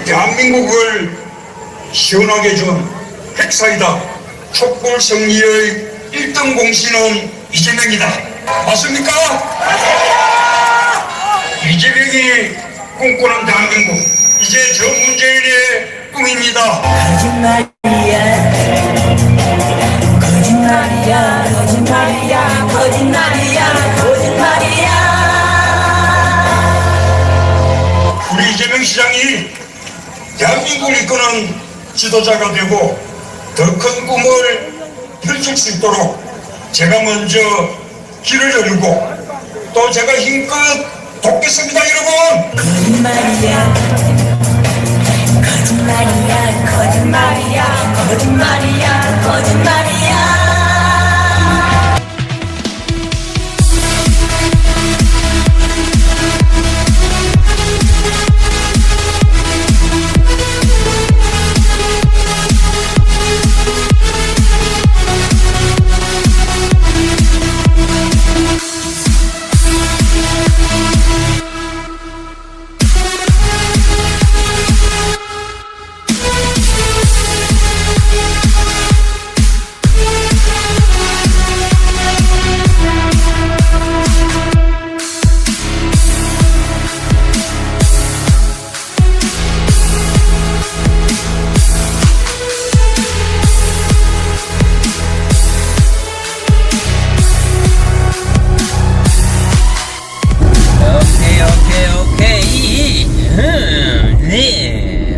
대한민국을 시원하게 준 핵사이다. 촛불 승리의 1등 공신은 이재명이다. 맞습니까? 이재명이 꿈꾸는 대한민국, 이제 저 문재인의 꿈입니다. 거짓말이야, 거짓말이야, 거짓말이야, 거짓말이야, 거짓말이야. 우리 이재명 시장이 대한민국을 이끄는 지도자가 되고 더 큰 꿈을 펼칠 수 있도록 제가 먼저 길을 열고 또 제가 힘껏 돕겠습니다, 여러분. 거짓말이야, 거짓말이야, 거짓말이야, 거짓말이야, 거짓말이야.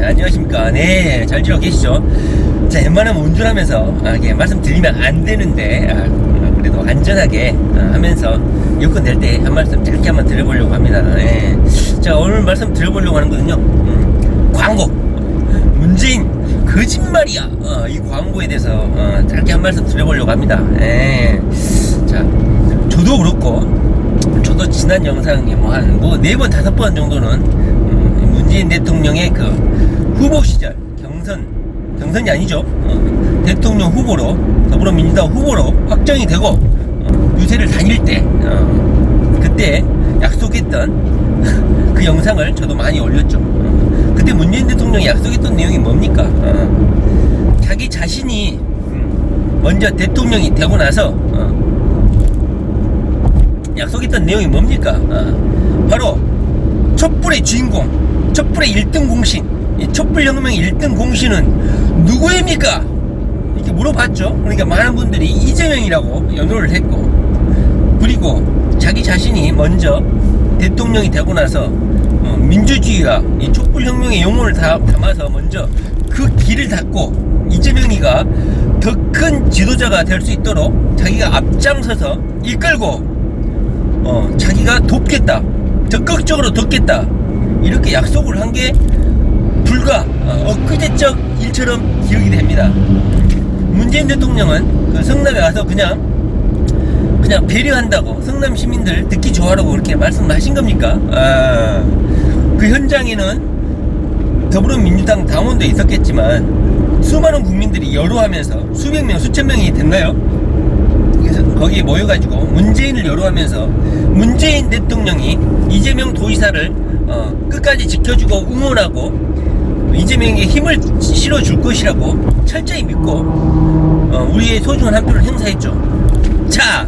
안녕하십니까. 네, 잘 지내고 계시죠? 자, 웬만하면 운전하면서 이게 말씀드리면 안 되는데 그래도 안전하게 하면서 여건 될 때 한 말씀 짧게 한번 드려보려고 합니다. 네. 자, 오늘 말씀 드려보려고 하는 거는요, 광고. 문재인 거짓말이야. 이 광고에 대해서 짧게 한 말씀 드려보려고 합니다. 네. 자, 저도 그렇고 저도 지난 영상에 한 4번 5번 정도는 문재인 대통령의 그 후보 시절 경선이 아니죠. 대통령 후보로 더불어민주당 후보로 확정이 되고 유세를 다닐 때 그때 약속했던 그 영상을 저도 많이 올렸죠. 그때 문재인 대통령이 약속했던 내용이 뭡니까? 자기 자신이 먼저 대통령이 되고 나서 약속했던 내용이 뭡니까? 바로 촛불의 주인공, 촛불의 1등 공신, 이 촛불혁명의 1등 공신은 누구입니까? 이렇게 물어봤죠. 그러니까 많은 분들이 이재명이라고 연호를 했고, 그리고 자기 자신이 먼저 대통령이 되고 나서 민주주의와 이 촛불혁명의 영혼을 담아서 먼저 그 길을 닫고 이재명이가 더 큰 지도자가 될 수 있도록 자기가 앞장서서 이끌고 자기가 돕겠다, 적극적으로 돕겠다, 이렇게 약속을 한 게 불과 엊그제적 일처럼 기억이 됩니다. 문재인 대통령은 그 성남에 가서 그냥 배려한다고 성남 시민들 듣기 좋아라고 그렇게 말씀하신 겁니까? 그 현장에는 더불어민주당 당원도 있었겠지만 수많은 국민들이 여로하면서 수백 명, 수천 명이 됐나요? 그래서 거기에 모여가지고 문재인을 여로하면서 문재인 대통령이 이재명 도지사를 끝까지 지켜주고 응원하고 이재명에게 힘을 실어줄 것이라고 철저히 믿고 우리의 소중한 한 표를 행사했죠. 자,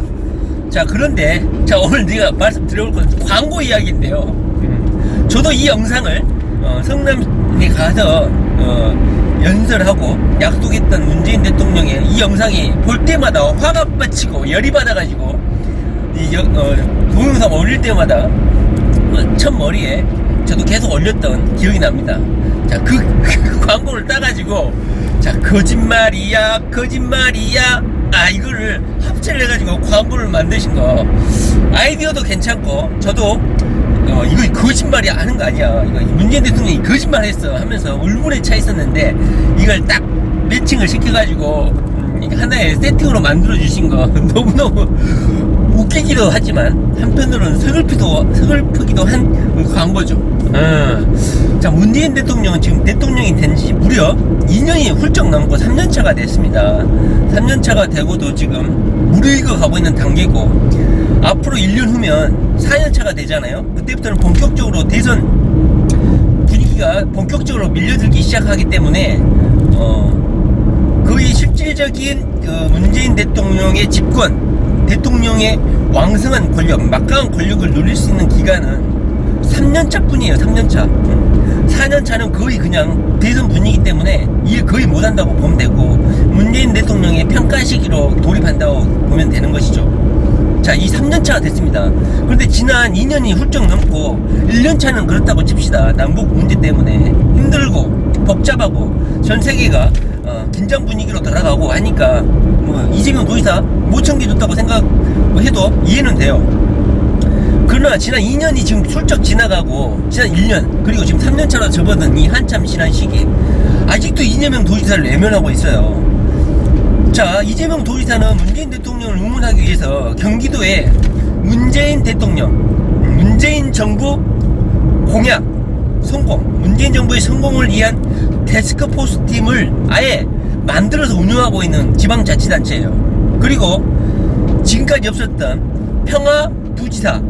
그런데 오늘 내가 말씀드려볼 건 광고 이야기인데요. 저도 이 영상을 성남에 가서 연설하고 약속했던 문재인 대통령의 이 영상이 볼 때마다 화가 빠치고 열이 받아가지고 동영상 올릴 때마다 첫 머리에 저도 계속 올렸던 기억이 납니다. 자, 그 광고를 따가지고 거짓말이야 이거를 합체를 해가지고 광고를 만드신 거 아이디어도 괜찮고 저도 이거 거짓말이 하는 거 아니야, 이거 문재인 대통령이 거짓말 했어 하면서 울분에 차 있었는데 이걸 딱 매칭을 시켜가지고 하나의 세팅으로 만들어 주신 거 너무너무 웃기기도 하지만 한편으로는 서글프기도 한 광고죠. 자, 문재인 대통령은 지금 대통령이 된 지 무려 2년이 훌쩍 넘고 3년차가 됐습니다. 3년차가 되고도 지금 무르익어 가고 있는 단계고, 앞으로 1년 후면 4년차가 되잖아요. 그때부터는 본격적으로 대선 분위기가 본격적으로 밀려들기 시작하기 때문에 거의 실질적인 그 문재인 대통령의 집권, 대통령의 왕성한 권력, 막강한 권력을 누릴 수 있는 기간은 3년차 뿐이에요. 3년차. 4년차는 거의 그냥 대선 분위기 때문에 일 거의 못한다고 보면 되고, 문재인 대통령의 평가 시기로 돌입한다고 보면 되는 것이죠. 자, 이 3년차가 됐습니다. 그런데 지난 2년이 훌쩍 넘고 1년차는 그렇다고 칩시다. 남북 문제 때문에 힘들고 복잡하고 전 세계가 긴장 분위기로 돌아가고 하니까 뭐 이재명 도지사 못 챙겨줬다고 생각해도 이해는 돼요. 그러나 지난 2년이 지금 훌쩍 지나가고 지난 1년 그리고 지금 3년차로 접어든 이 한참 지난 시기 아직도 이재명 도지사를 외면하고 있어요. 자, 이재명 도지사는 문재인 대통령을 응원하기 위해서 경기도에 문재인 대통령, 문재인 정부 공약, 성공, 문재인 정부의 성공을 위한 태스크포스 팀을 아예 만들어서 운영하고 있는 지방자치단체예요. 그리고 지금까지 없었던 평화부지사를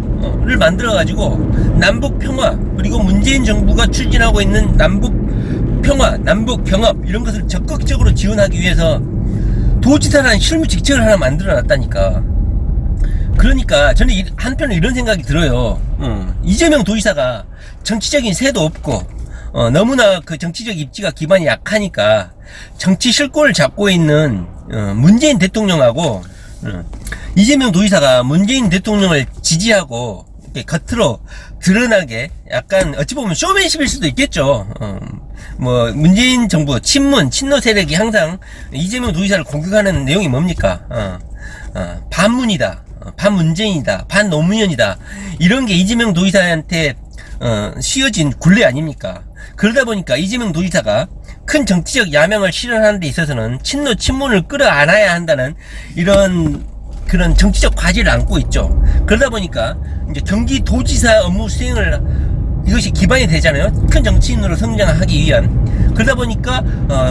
만들어가지고 남북평화, 그리고 문재인 정부가 추진하고 있는 남북평화, 남북경합 이런 것을 적극적으로 지원하기 위해서 도지사라는 실무 직책을 하나 만들어 놨다니까. 그러니까 저는 한편으로 이런 생각이 들어요. 이재명 도지사가 정치적인 새도 없고 너무나 그 정치적 입지가 기반이 약하니까 정치 실권을 잡고 있는 문재인 대통령하고 이재명 도지사가 문재인 대통령을 지지하고 겉으로 드러나게 약간 어찌 보면 쇼맨십일 수도 있겠죠. 뭐 문재인 정부 친노 세력이 항상 이재명 도지사를 공격하는 내용이 뭡니까? 반문이다, 반문재인이다, 반노무현이다, 이런 게 이재명 도지사한테 씌워진 굴레 아닙니까? 그러다 보니까 이재명 도지사가 큰 정치적 야망을 실현하는 데 있어서는 친노 친문을 끌어안아야 한다는 이런 그런 정치적 과제를 안고 있죠. 그러다 보니까 이제 경기도지사 업무 수행을 이것이 기반이 되잖아요. 큰 정치인으로 성장하기 위한. 그러다 보니까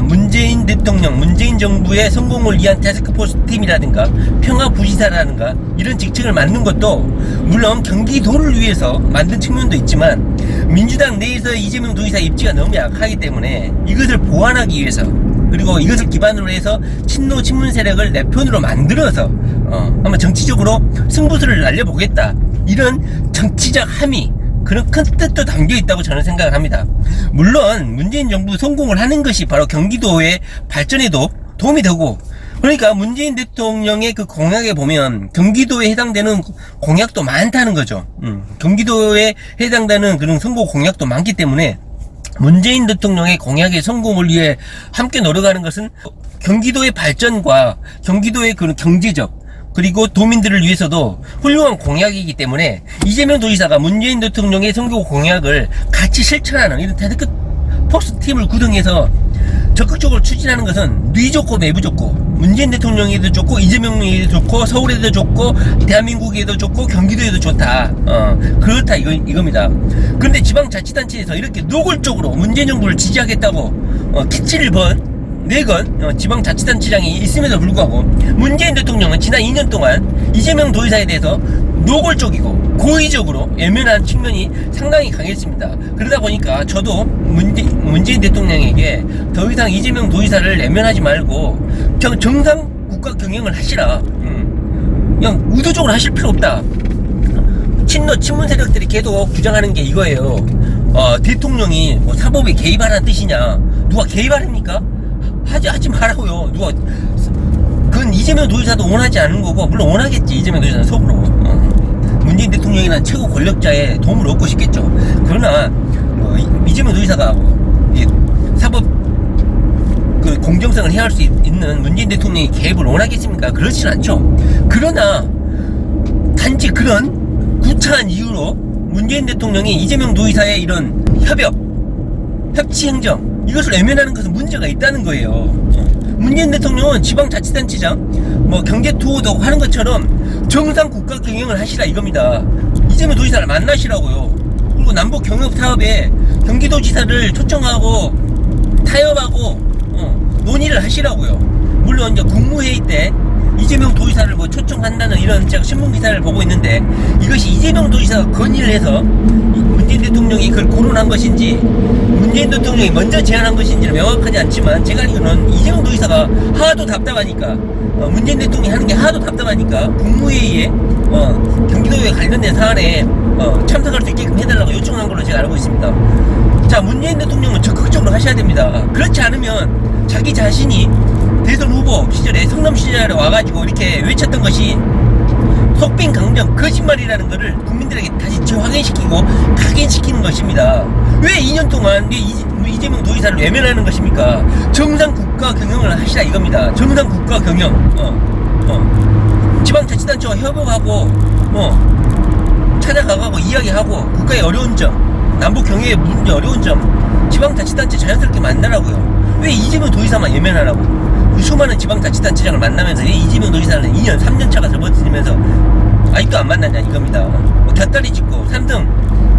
문재인 대통령, 문재인 정부의 성공을 위한 태스크포스 팀이라든가 평화부지사라든가 이런 직책을 만든 것도 물론 경기도를 위해서 만든 측면도 있지만 민주당 내에서 이재명 도지사 입지가 너무 약하기 때문에 이것을 보완하기 위해서, 그리고 이것을 기반으로 해서 친노 친문 세력을 내 편으로 만들어서 한번 정치적으로 승부수를 날려보겠다, 이런 정치적 함의, 그런 큰 뜻도 담겨 있다고 저는 생각을 합니다. 물론 문재인 정부 성공을 하는 것이 바로 경기도의 발전에도 도움이 되고, 그러니까 문재인 대통령의 그 공약에 보면 경기도에 해당되는 공약도 많다는 거죠. 경기도에 해당되는 그런 선거 공약도 많기 때문에 문재인 대통령의 공약의 성공을 위해 함께 노력하는 것은 경기도의 발전과 경기도의 그런 경제적, 그리고 도민들을 위해서도 훌륭한 공약이기 때문에 이재명 도지사가 문재인 대통령의 선거 공약을 같이 실천하는 이런 태스크포스 팀을 구성해서 적극적으로 추진하는 것은 뉘 좋고 내부 좋고, 문재인 대통령에도 좋고 이재명에도 좋고 서울에도 좋고 대한민국에도 좋고 경기도에도 좋다. 그렇다 이겁니다. 그런데 지방자치단체에서 이렇게 노골적으로 문재인 정부를 지지하겠다고 키치를 내건 지방자치단체장이 있음에도 불구하고 문재인 대통령은 지난 2년 동안 이재명 도지사에 대해서 노골적이고 고의적으로 외면한 측면이 상당히 강했습니다. 그러다 보니까 저도 문재인 대통령에게 더 이상 이재명 도지사를 외면하지 말고 정상 국가 경영을 하시라, 그냥 의도적으로 하실 필요 없다. 친문 세력들이 계속 주장하는 게 이거예요. 대통령이 뭐 사법에 개입하라는 뜻이냐. 누가 개입하랍니까? 하지 말라고요. 그건 이재명 도지사도 원하지 않는 거고, 물론 원하겠지. 이재명 도지사는 속으로 문재인 대통령이라는 최고 권력자의 도움을 얻고 싶겠죠. 그러나 이재명 도지사가 사법 그 공정성을 해야 할 수 있는 문재인 대통령의 개입을 원하겠습니까? 그렇진 않죠. 그러나 단지 그런 구차한 이유로 문재인 대통령이 이재명 도지사의 이런 협치 행정, 이것을 외면하는 것은 문제가 있다는 거예요. 문재인 대통령은 지방자치단체장 경제 투어도 하는 것처럼 정상 국가 경영을 하시라 이겁니다. 이재명 도지사를 만나시라고요. 그리고 남북 경협 사업에 경기도지사를 초청하고 타협하고 논의를 하시라고요. 물론 이제 국무회의 때 이재명 도지사를 초청한다는 이런 제가 신문 기사를 보고 있는데, 이것이 이재명 도지사가 건의를 해서 문재인 문재인 대통령이 그걸 거론한 것인지 문재인 대통령이 먼저 제안한 것인지는 명확하지 않지만 제가 알기로는 이재명 도지사가 하도 답답하니까 문재인 대통령이 하는 게 하도 답답하니까 국무회의에 경기도에 관련된 사안에 참석할 수 있게끔 해달라고 요청한 걸로 제가 알고 있습니다. 자, 문재인 대통령은 적극적으로 하셔야 됩니다. 그렇지 않으면 자기 자신이 대선 후보 시절에 성남 시절에 와가지고 이렇게 외쳤던 것이 속빈 강정 거짓말이라는 것을 국민들에게 다시 재확인시키고 각인시키는 것입니다. 왜 2년 동안 왜 이재명 도지사를 외면하는 것입니까? 정상 국가 경영을 하시라 이겁니다. 정상 국가 경영. 지방자치단체와 협업하고 찾아가고 이야기하고 국가의 어려운 점, 남북 경계의 문제 어려운 점 지방자치단체 자연스럽게 만나라고요. 왜 이재명 도지사만 외면하라고? 그 수많은 지방자치단체장을 만나면서 왜 이재명 도지사는 2년 3년차가 접어들면서 아직도 안 만났냐 이겁니다. 곁다리 찍고 삼성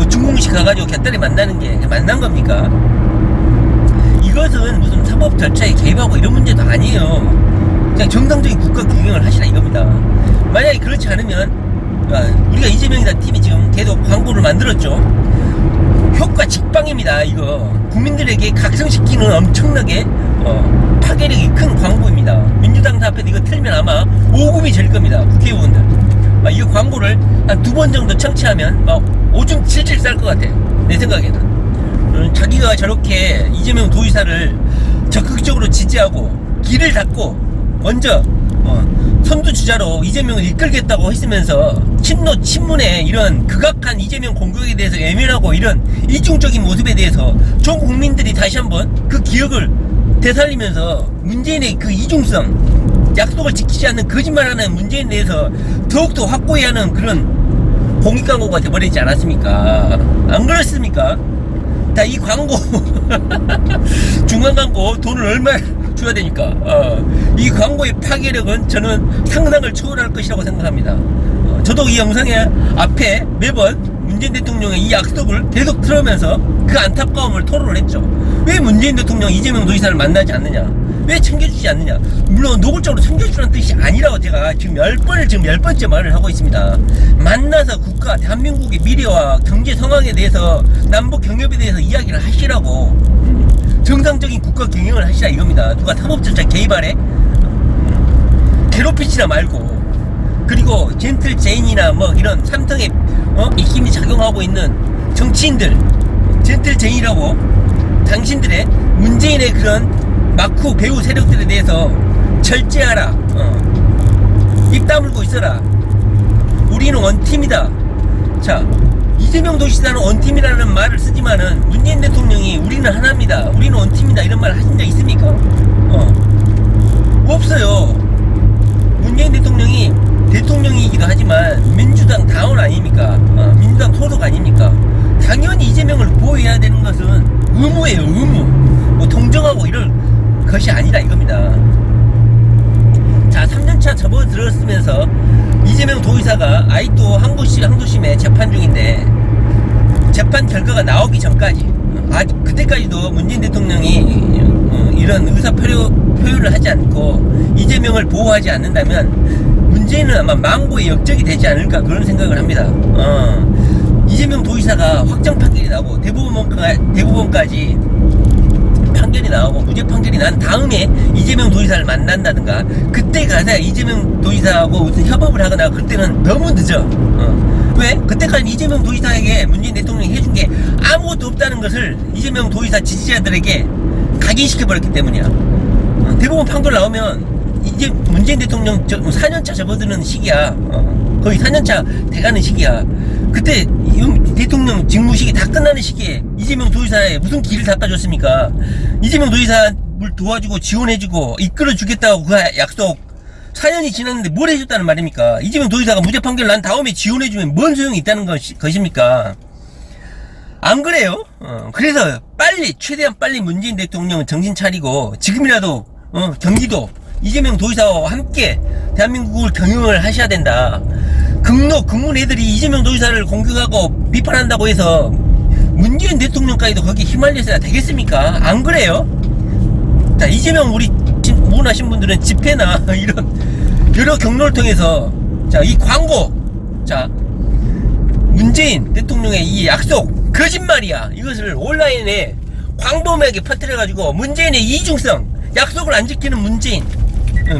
중공식 가가지고 곁다리 만나는 게 만난 겁니까? 이것은 무슨 사법 절차에 개입하고 이런 문제도 아니에요. 그냥 정상적인 국가 경영을 하시라 이겁니다. 만약에 그렇지 않으면 우리가 이재명이다 팀이 지금 계속 광고를 만들었죠. 효과 직방입니다. 이거 국민들에게 각성시키는 엄청나게 파괴력이 큰 광고입니다. 민주당 앞에서 이거 틀면 아마 오금이 질 겁니다. 국회의원들 이 광고를 한 2번 정도 청취하면 막 오줌 칠칠 쌀 것 같아. 내 생각에는 자기가 저렇게 이재명 도지사를 적극적으로 지지하고 길을 닫고 먼저 선두주자로 이재명을 이끌겠다고 했으면서 친노 친문의 이런 극악한 이재명 공격에 대해서 외면하고 이런 이중적인 모습에 대해서 전 국민들이 다시 한번 그 기억을 되살리면서 문재인의 그 이중성, 약속을 지키지 않는 거짓말하는 문재인에 대해서 더욱더 확고히 하는 그런 공익광고가 돼버리지 않았습니까? 안 그렇습니까? 자, 이 광고 중앙광고 돈을 얼마 줘야 되니까 이 광고의 파괴력은 저는 상상을 초월할 것이라고 생각합니다. 저도 이 영상의 앞에 매번 문재인 대통령의 이 약속을 계속 들으면서 그 안타까움을 토로를 했죠. 왜 문재인 대통령 이재명 도지사를 만나지 않느냐, 왜 챙겨주지 않느냐. 물론 노골적으로 챙겨주라는 뜻이 아니라고 제가 지금 10번째 말을 하고 있습니다. 만나서 국가 대한민국의 미래와 경제 상황에 대해서 남북 경협에 대해서 이야기를 하시라고, 정상적인 국가 경영을 하시라 이겁니다. 누가 사법절차 개입하래? 괴롭히지나 말고. 그리고 젠틀 제인이나 뭐 이런 삼성의 이 힘이 작용하고 있는 정치인들, 젠틀 제인이라고 당신들의 문재인의 그런 마쿠 배우 세력들에 대해서 절제하라. 입 다물고 있어라. 우리는 원팀이다. 자, 이재명 도지사는 원팀이라는 말을 쓰지만은 문재인 대통령이 우리는 하나입니다, 우리는 원팀이다 이런 말을 하신 적 있습니까? 없어요. 문재인 대통령이 대통령이기도 하지만 민주당 당원 아닙니까? 민주당 소속 아닙니까? 당연히 이재명을 보호해야 되는 것은 의무예요, 의무. 뭐 동정하고 이럴 것이 아니라 이겁니다. 자, 3년차 접어들었으면서 이재명 도지사가 아직도 항소심에 재판 중인데, 재판 결과가 나오기 전까지 그때까지도 문재인 대통령이 이런 의사 표현을 하지 않고 이재명을 보호하지 않는다면 문재인은 아마 망고의 역적이 되지 않을까 그런 생각을 합니다. 이재명 도지사가 확정 판결이 나오고 대법원까지 판결이 나오고 무죄 판결이 난 다음에 이재명 도지사를 만난다든가, 그때 가서 이재명 도지사하고 무슨 협업을 하거나, 그때는 너무 늦어. 왜? 그때까지 이재명 도지사에게 문재인 대통령이 해준 게 아무것도 없다는 것을 이재명 도지사 지지자들에게 각인시켜버렸기 때문이야. 대법원 판결 나오면 이제 문재인 대통령 4년차 접어드는 시기야. 거의 4년차 돼가는 시기야. 그때 대통령 직무시기 다 끝나는 시기에 이재명 도지사에 무슨 길을 닦아줬습니까? 이재명 도지사를 도와주고 지원해주고 이끌어주겠다고 그 약속 4년이 지났는데 뭘 해줬다는 말입니까? 이재명 도지사가 무죄 판결 난 다음에 지원해주면 뭔 소용이 있다는 것입니까? 안 그래요? 그래서 최대한 빨리 문재인 대통령은 정신 차리고 지금이라도 경기도 이재명 도지사와 함께 대한민국을 경영을 하셔야 된다. 극문 애들이 이재명 도지사를 공격하고 비판한다고 해서 문재인 대통령까지도 거기에 휘말려서야 되겠습니까? 안 그래요? 자, 이재명 우리 문하신 분들은 집회나 이런 여러 경로를 통해서 자, 이 광고, 자, 문재인 대통령의 이 약속 거짓말이야. 이것을 온라인에 광범위하게 퍼뜨려가지고 문재인의 이중성, 약속을 안 지키는 문재인,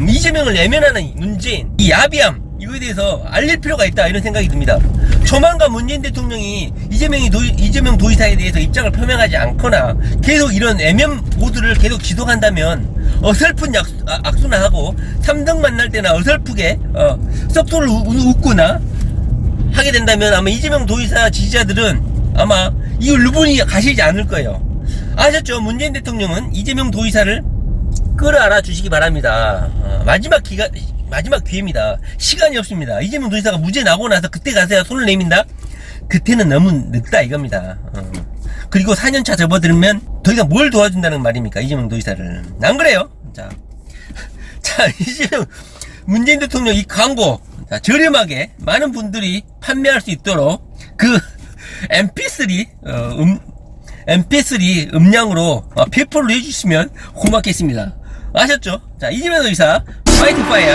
이재명을 외면하는 문재인, 이 야비함, 이거에 대해서 알릴 필요가 있다, 이런 생각이 듭니다. 조만간 문재인 대통령이 이재명 도지사에 대해서 입장을 표명하지 않거나 계속 이런 애면 보도를 계속 지속한다면 어설픈 악수나 하고 3등 만날 때나 어설프게 썩소를 웃거나 하게 된다면 아마 이재명 도지사 지지자들은 아마 이걸 누분이 가시지 않을 거예요. 아셨죠? 문재인 대통령은 이재명 도지사를 끌어안아 주시기 바랍니다. 마지막 기회입니다. 시간이 없습니다. 이재명 도지사가 무죄 나고 나서 그때 가서야 손을 내민다? 그때는 너무 늦다 이겁니다. 그리고 4년차 접어들면 더 이상 뭘 도와준다는 말입니까? 이재명 도지사를. 안 그래요? 자, 이재명 문재인 대통령 이 광고, 자, 저렴하게 많은 분들이 판매할 수 있도록 그 MP3 음량으로 배포를 해주시면 고맙겠습니다. 아셨죠? 자, 이재명 도지사 파이팅 파이어!